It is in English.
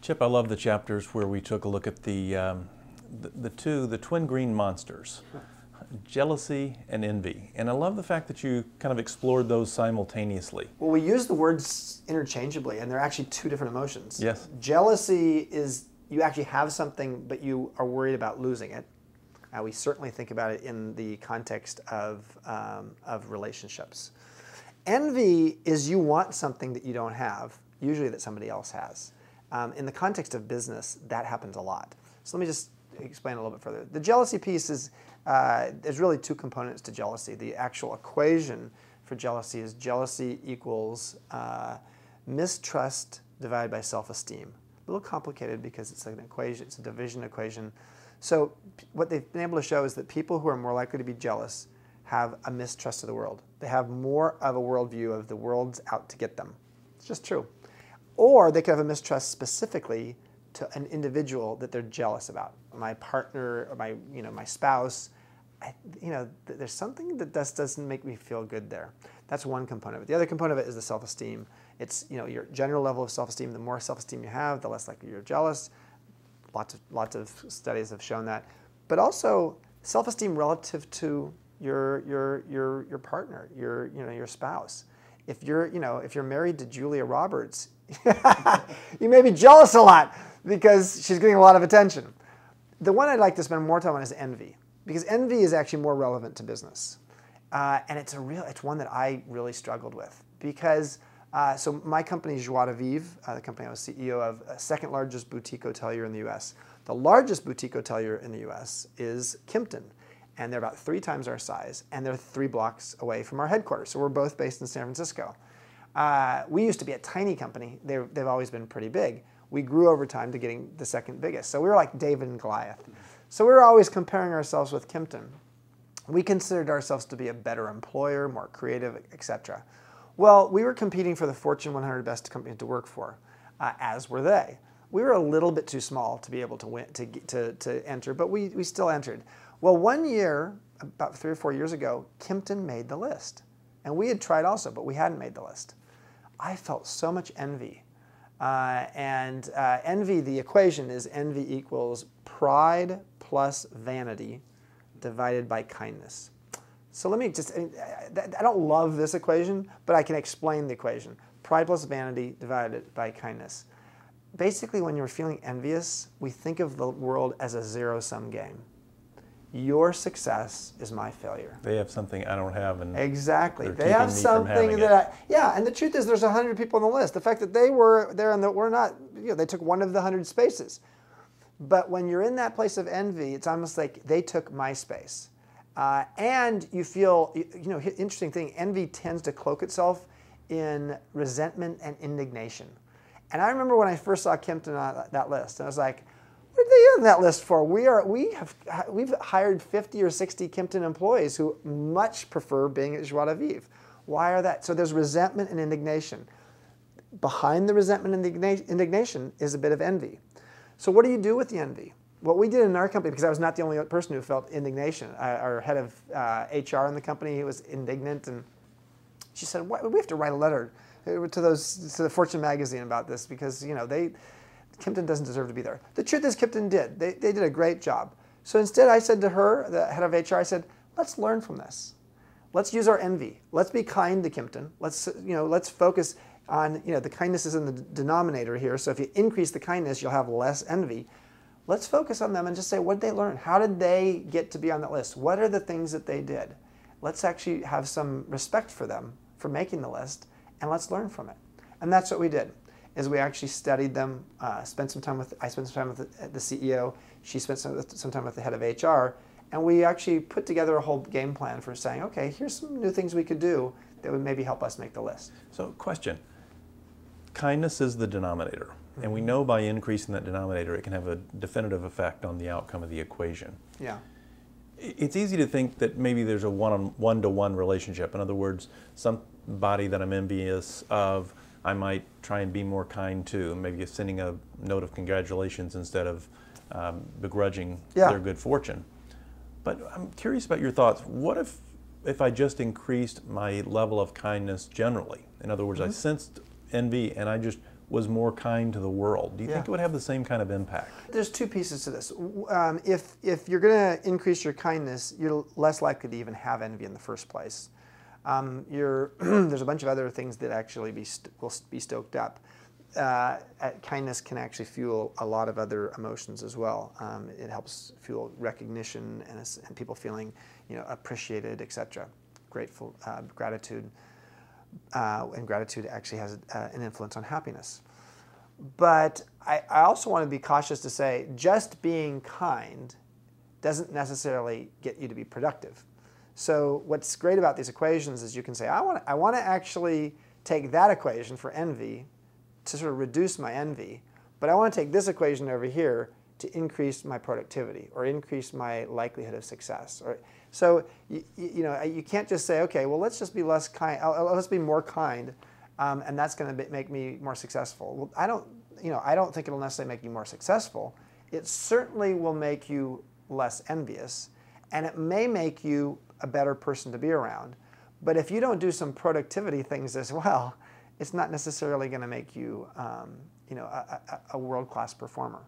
Chip, I love the chapters where we took a look at the twin green monsters, jealousy and envy. And I love the fact that you kind of explored those simultaneously. Well, we use the words interchangeably, and they're actually two different emotions. Yes. Jealousy is you actually have something, but you are worried about losing it. We certainly think about it in the context of relationships. Envy is you want something that you don't have, usually that somebody else has. In the context of business, that happens a lot. So let me just explain a little bit further. The jealousy piece is, there's really two components to jealousy. The actual equation for jealousy is jealousy equals mistrust divided by self-esteem. A little complicated because it's an equation, it's a division equation. So what they've been able to show is that people who are more likely to be jealous have a mistrust of the world. They have more of a worldview of the world's out to get them. It's just true. Or they could have a mistrust specifically to an individual that they're jealous about. My partner, or my spouse, there's something that doesn't make me feel good there. That's one component of it. The other component of it is the self-esteem. It's your general level of self-esteem. The more self-esteem you have, the less likely you're jealous. Lots of studies have shown that. But also self-esteem relative to your partner, your spouse. If you're married to Julia Roberts, you may be jealous a lot because she's getting a lot of attention. The one I'd like to spend more time on is envy, because envy is actually more relevant to business, and it's one that I really struggled with because so my company Joie de Vivre, the company I was CEO of, second largest boutique hotelier in the U.S. The largest boutique hotelier in the U.S. is Kimpton, and they're about 3 times our size, and they're 3 blocks away from our headquarters. So we're both based in San Francisco. We used to be a tiny company. They've always been pretty big. We grew over time to getting the second biggest. So we were like David and Goliath. So we were always comparing ourselves with Kimpton. We considered ourselves to be a better employer, more creative, etc. Well, we were competing for the Fortune 100 best companies to work for, as were they. We were a little bit too small to be able to win, to enter, but we still entered. Well, one year, about 3 or 4 years ago, Kimpton made the list. And we had tried also, but we hadn't made the list. I felt so much envy. Envy, the equation is envy equals pride plus vanity divided by kindness. So let me just, I don't love this equation, but I can explain the equation. Pride plus vanity divided by kindness. Basically, when you're feeling envious, we think of the world as a zero-sum game. Your success is my failure. They have something I don't have, and exactly. They have something that and the truth is there's 100 people on the list. The fact that they were there and that we're not, they took one of the 100 spaces. But when you're in that place of envy, it's almost like they took my space. And you feel, interesting thing, envy tends to cloak itself in resentment and indignation. And I remember when I first saw Kimpton on that list, and I was like, what are they on that list for? We've hired 50 or 60 Kimpton employees who much prefer being at Joie de Vivre. Why are that? So there's resentment and indignation. Behind the resentment and indignation is a bit of envy. So what do you do with the envy? What we did in our company, because I was not the only person who felt indignation, our head of HR in the company was indignant, and she said, we have to write a letter to the Fortune magazine about this because Kimpton doesn't deserve to be there. The truth is Kimpton did. They did a great job. So instead I said to her, the head of HR, I said, let's learn from this. Let's use our envy. Let's be kind to Kimpton. Let's focus on, the kindness is in the denominator here. So if you increase the kindness, you'll have less envy. Let's focus on them and just say, what did they learn? How did they get to be on that list? What are the things that they did? Let's actually have some respect for them for making the list, and let's learn from it. And that's what we did. Is we actually studied them, I spent some time with the CEO, she spent some time with the head of HR, and we actually put together a whole game plan for saying, okay, here's some new things we could do that would maybe help us make the list. So question, kindness is the denominator, and we know by increasing that denominator it can have a definitive effect on the outcome of the equation. Yeah. It's easy to think that maybe there's a one-to-one relationship. In other words, somebody that I'm envious of, I might try and be more kind to, maybe sending a note of congratulations instead of begrudging their good fortune. But I'm curious about your thoughts. What if I just increased my level of kindness generally? In other words, I sensed envy and I just was more kind to the world, do you Yeah. think it would have the same kind of impact? There's two pieces to this. If you're going to increase your kindness, you're less likely to even have envy in the first place. There's a bunch of other things that actually will be stoked up. Kindness can actually fuel a lot of other emotions as well. It helps fuel recognition and people feeling, appreciated, etc. Grateful, gratitude, and gratitude actually has an influence on happiness. But I also want to be cautious to say just being kind doesn't necessarily get you to be productive. So what's great about these equations is you can say, I want to actually take that equation for envy to sort of reduce my envy, but I want to take this equation over here to increase my productivity or increase my likelihood of success. So you can't just say, okay, well, let's just be less kind, let's be more kind, and that's going to make me more successful. Well, I don't think it'll necessarily make you more successful. It certainly will make you less envious, and it may make you a better person to be around. But if you don't do some productivity things as well, it's not necessarily going to make you, a world-class performer.